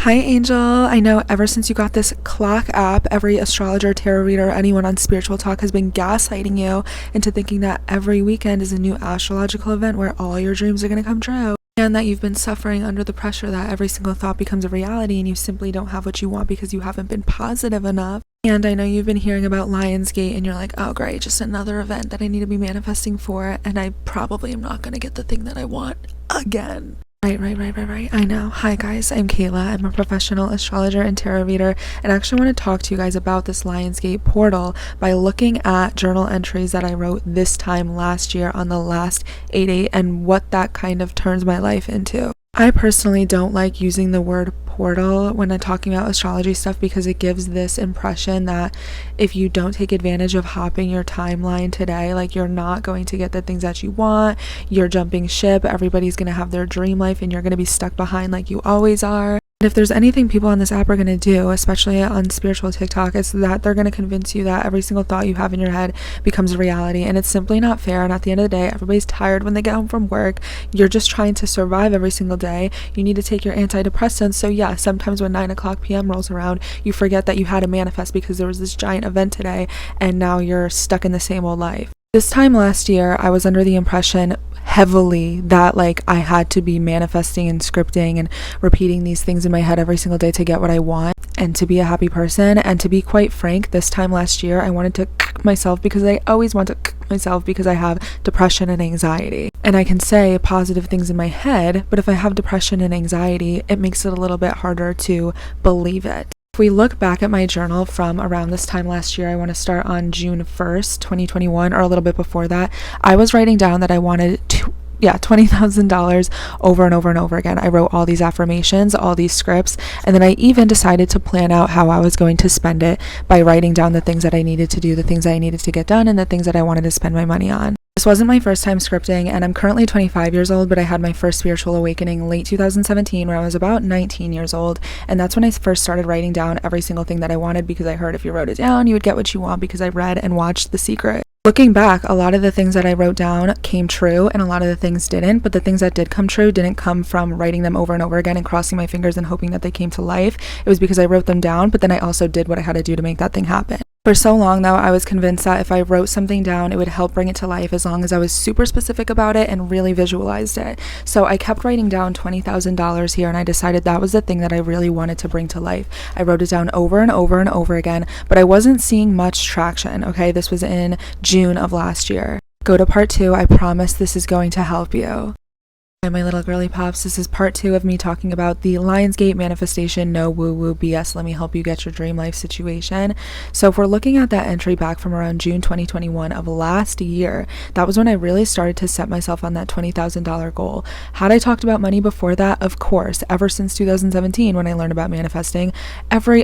Hi Angel, I know ever since you got this clock app, every astrologer, tarot reader, anyone on Spiritual Talk has been gaslighting you into thinking that every weekend is a new astrological event where all your dreams are going to come true. And that you've been suffering under the pressure that every single thought becomes a reality and you simply don't have what you want because you haven't been positive enough. And I know you've been hearing about Lionsgate and you're like, oh great, just another event that I need to be manifesting for, and I probably am not going to get the thing that I want again. Right. I know. Hi guys, I'm Kayla. I'm a professional astrologer and tarot reader, and I actually want to talk to you guys about this Lionsgate portal by looking at journal entries that I wrote this time last year on the last 8/8 and what that kind of turns my life into. I personally don't like using the word portal when I'm talking about astrology stuff because it gives this impression that if you don't take advantage of hopping your timeline today, like you're not going to get the things that you want, you're jumping ship, everybody's going to have their dream life and you're going to be stuck behind like you always are. And if there's anything people on this app are going to do, especially on spiritual TikTok, it's that they're going to convince you that every single thought you have in your head becomes a reality, and it's simply not fair. And at the end of the day, everybody's tired when they get home from work. You're just trying to survive every single day. You need to take your antidepressants. So yeah, sometimes when 9 p.m. rolls around, you forget that you had to manifest because there was this giant event today, and now you're stuck in the same old life. This time last year, I was under the impression heavily that like I had to be manifesting and scripting and repeating these things in my head every single day to get what I want and to be a happy person. And to be quite frank, this time last year, I wanted to myself because I always want to myself because I have depression and anxiety. And I can say positive things in my head, but if I have depression and anxiety, it makes it a little bit harder to believe it. If we look back at my journal from around this time last year, I want to start on June 1st, 2021, or a little bit before that. I was writing down that I wanted $20,000 over and over and over again. I wrote all these affirmations, all these scripts, and then I even decided to plan out how I was going to spend it by writing down the things that I needed to do, the things that I needed to get done, and the things that I wanted to spend my money on. This wasn't my first time scripting, and I'm currently 25 years old, but I had my first spiritual awakening late 2017 where I was about 19 years old, and that's when I first started writing down every single thing that I wanted because I heard if you wrote it down, you would get what you want because I read and watched The Secret. Looking back, a lot of the things that I wrote down came true and a lot of the things didn't, but the things that did come true didn't come from writing them over and over again and crossing my fingers and hoping that they came to life. It was because I wrote them down, but then I also did what I had to do to make that thing happen. For so long though, I was convinced that if I wrote something down, it would help bring it to life as long as I was super specific about it and really visualized it. So I kept writing down $20,000 here, and I decided that was the thing that I really wanted to bring to life. I wrote it down over and over and over again, but I wasn't seeing much traction, okay? This was in June of last year. Go to part 2. I promise this is going to help you. Hi, my little girly pops. This is part 2 of me talking about the Lionsgate manifestation, no woo-woo BS, let me help you get your dream life situation. So if we're looking at that entry back from around June 2021 of last year, that was when I really started to set myself on that $20,000 goal. Had I talked about money before that? Of course. Ever since 2017 when I learned about manifesting,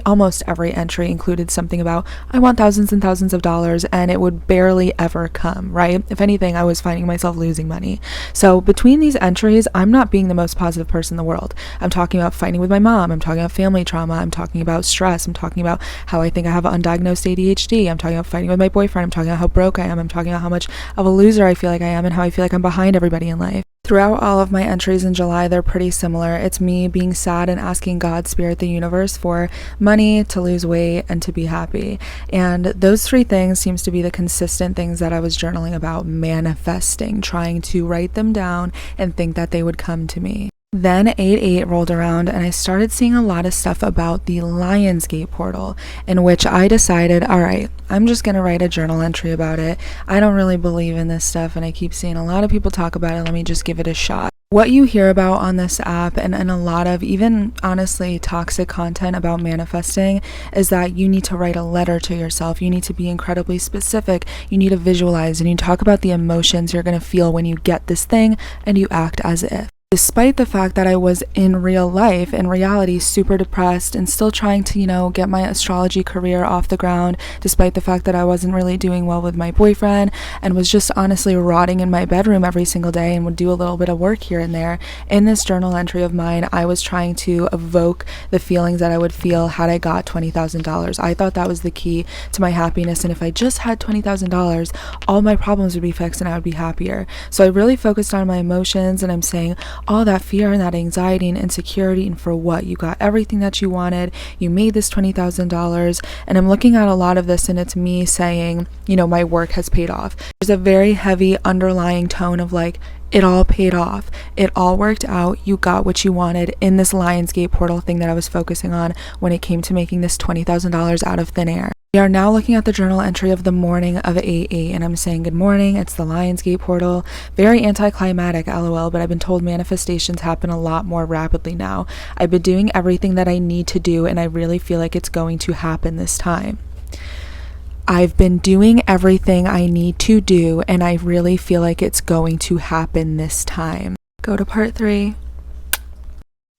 almost every entry included something about I want thousands and thousands of dollars, and it would barely ever come, right? If anything, I was finding myself losing money. So between these entries, I'm not being the most positive person in the world. I'm talking about fighting with my mom. I'm talking about family trauma. I'm talking about stress. I'm talking about how I think I have undiagnosed ADHD. I'm talking about fighting with my boyfriend. I'm talking about how broke I am. I'm talking about how much of a loser I feel like I am and how I feel like I'm behind everybody in life. Throughout all of my entries in July, they're pretty similar. It's me being sad and asking God, Spirit, the universe for money, to lose weight, and to be happy. And those 3 things seems to be the consistent things that I was journaling about manifesting, trying to write them down and think that they would come to me. Then 8/8 rolled around and I started seeing a lot of stuff about the Lionsgate portal, in which I decided, all right, I'm just going to write a journal entry about it. I don't really believe in this stuff and I keep seeing a lot of people talk about it. Let me just give it a shot. What you hear about on this app and a lot of even honestly toxic content about manifesting is that you need to write a letter to yourself. You need to be incredibly specific. You need to visualize, and you talk about the emotions you're going to feel when you get this thing and you act as if. Despite the fact that I was in real life, in reality, super depressed and still trying to, get my astrology career off the ground, despite the fact that I wasn't really doing well with my boyfriend and was just honestly rotting in my bedroom every single day and would do a little bit of work here and there. In this journal entry of mine, I was trying to evoke the feelings that I would feel had I got $20,000. I thought that was the key to my happiness, and if I just had $20,000, all my problems would be fixed and I would be happier. So I really focused on my emotions, and I'm saying, all that fear and that anxiety and insecurity, and for what? You got everything that you wanted, you made this $20,000, and I'm looking at a lot of this and it's me saying, you know, my work has paid off. There's a very heavy underlying tone of like, it all paid off, it all worked out, you got what you wanted in this Lionsgate portal thing that I was focusing on when it came to making this $20,000 out of thin air. We are now looking at the journal entry of the morning of 8/8, and I'm saying good morning. It's the Lionsgate portal. Very anticlimactic, lol, but I've been told manifestations happen a lot more rapidly now. I've been doing everything that I need to do, and I really feel like it's going to happen this time. I've been doing everything I need to do, and I really feel like it's going to happen this time. Go to part 3.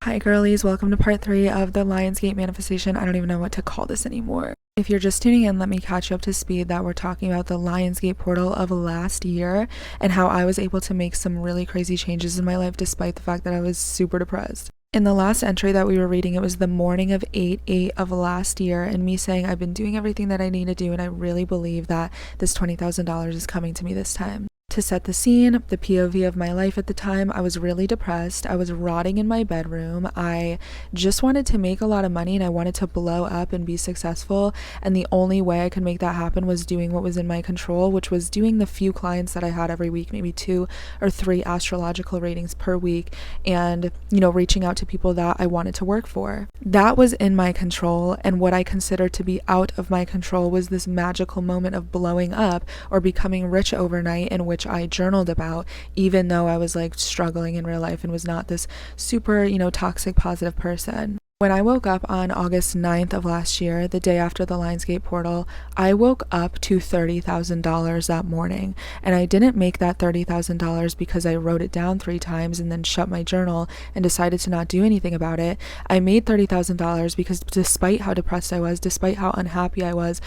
Hi girlies, welcome to part 3 of the Lionsgate manifestation. I don't even know what to call this anymore. If you're just tuning in, let me catch you up to speed that we're talking about the Lionsgate portal of last year and how I was able to make some really crazy changes in my life despite the fact that I was super depressed. In the last entry that we were reading, it was the morning of 8/8 of last year, and me saying I've been doing everything that I need to do, and I really believe that this $20,000 is coming to me this time. To set the scene, the POV of my life at the time, I was really depressed. I was rotting in my bedroom. I just wanted to make a lot of money and I wanted to blow up and be successful. And the only way I could make that happen was doing what was in my control, which was doing the few clients that I had every week, maybe 2 or 3 astrological readings per week, and, you know, reaching out to people that I wanted to work for. That was in my control, and what I considered to be out of my control was this magical moment of blowing up or becoming rich overnight, in which I journaled about, even though I was like struggling in real life and was not this super, you know, toxic positive person. When I woke up on August 9th of last year, the day after the Lionsgate portal, I woke up to $30,000 that morning. And I didn't make that $30,000 because I wrote it down 3 times and then shut my journal and decided to not do anything about it. I made $30,000 because despite how depressed I was, despite how unhappy I was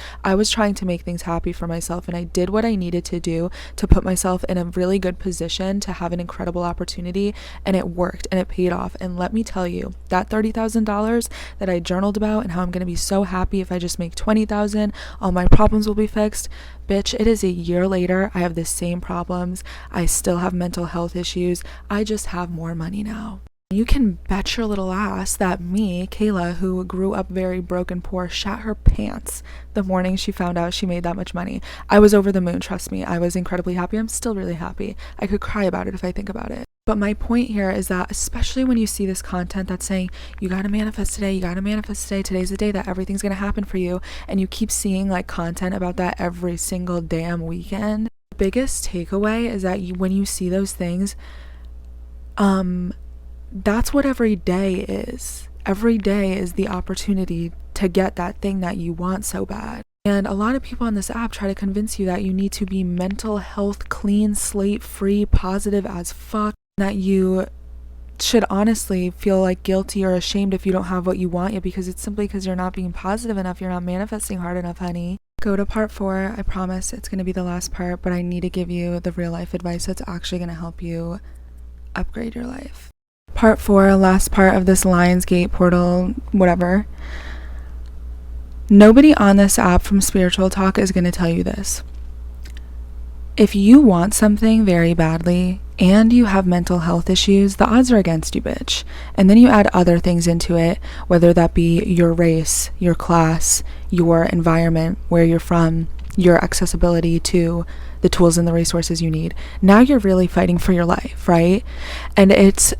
trying to make things happy for myself. And I did what I needed to do to put myself in a really good position to have an incredible opportunity. And it worked and it paid off. And let me tell you, that $30,000 that I journaled about and how I'm going to be so happy if I just make $20,000, all my problems will be fixed. Bitch, it is a year later. I have the same problems. I still have mental health issues. I just have more money now. You can bet your little ass that me, Kayla, who grew up very broke and poor, shat her pants the morning she found out she made that much money. I was over the moon, trust me. I was incredibly happy. I'm still really happy. I could cry about it if I think about it. But my point here is that, especially when you see this content that's saying, you gotta manifest today, today's the day that everything's gonna happen for you, and you keep seeing like content about that every single damn weekend, the biggest takeaway is that when you see those things, that's what every day is. Every day is the opportunity to get that thing that you want so bad. And a lot of people on this app try to convince you that you need to be mental health, clean slate, free, positive as fuck, that you should honestly feel like guilty or ashamed if you don't have what you want yet, because it's simply because you're not being positive enough, you're not manifesting hard enough, honey. Go to part 4. I promise it's going to be the last part, but I need to give you the real life advice that's actually going to help you upgrade your life. Part 4, last part of this Lionsgate portal, whatever. Nobody on this app from Spiritual Talk is going to tell you this. If you want something very badly and you have mental health issues, the odds are against you, bitch. And then you add other things into it, whether that be your race, your class, your environment, where you're from, your accessibility to the tools and the resources you need. Now you're really fighting for your life, right? And it's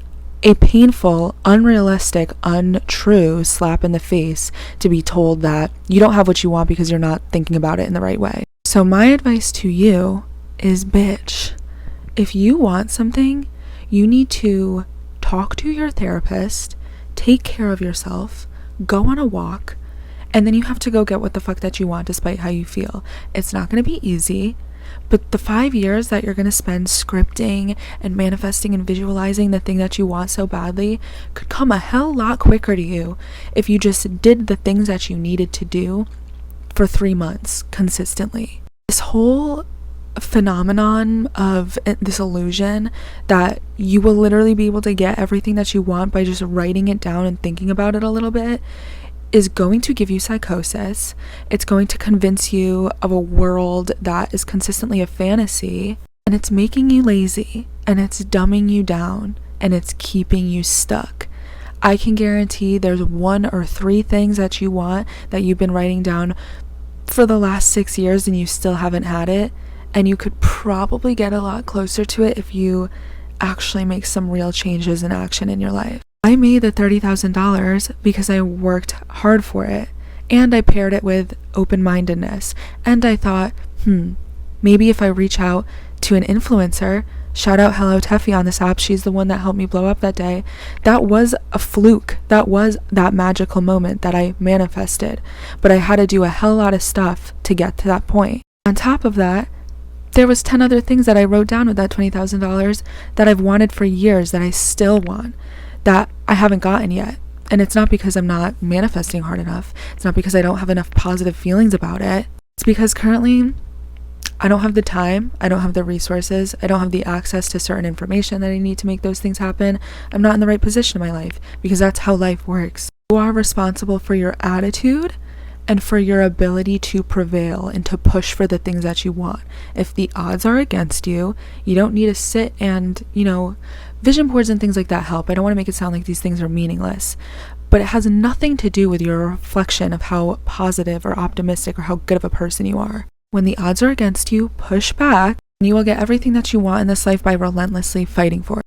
a painful, unrealistic, untrue slap in the face to be told that you don't have what you want because you're not thinking about it in the right way. So my advice to you is, bitch, if you want something, you need to talk to your therapist, take care of yourself, go on a walk, and then you have to go get what the fuck that you want despite how you feel. It's not going to be easy. But the 5 years that you're going to spend scripting and manifesting and visualizing the thing that you want so badly could come a hell lot quicker to you if you just did the things that you needed to do for 3 months consistently. This whole phenomenon of this illusion that you will literally be able to get everything that you want by just writing it down and thinking about it a little bit is going to give you psychosis. It's going to convince you of a world that is consistently a fantasy, and it's making you lazy, and it's dumbing you down, and it's keeping you stuck. I can guarantee there's 1 or 3 things that you want that you've been writing down for the last 6 years and you still haven't had it, and you could probably get a lot closer to it if you actually make some real changes in action in your life. I made the $30,000 because I worked hard for it, and I paired it with open-mindedness, and I thought, maybe if I reach out to an influencer, shout out Hello Teffy on this app, she's the one that helped me blow up that day. That was a fluke. That was that magical moment that I manifested, but I had to do a hell lot of stuff to get to that point. On top of that, there was 10 other things that I wrote down with that $20,000 that I've wanted for years, that I still want, that I haven't gotten yet. And it's not because I'm not manifesting hard enough. It's not because I don't have enough positive feelings about it. It's because currently I don't have the time, I don't have the resources, I don't have the access to certain information that I need to make those things happen. I'm not in the right position in my life, because that's how life works. You are responsible for your attitude and for your ability to prevail and to push for the things that you want. If the odds are against you, you don't need to sit and, vision boards and things like that help. I don't want to make it sound like these things are meaningless, but it has nothing to do with your reflection of how positive or optimistic or how good of a person you are. When the odds are against you, push back, and you will get everything that you want in this life by relentlessly fighting for it.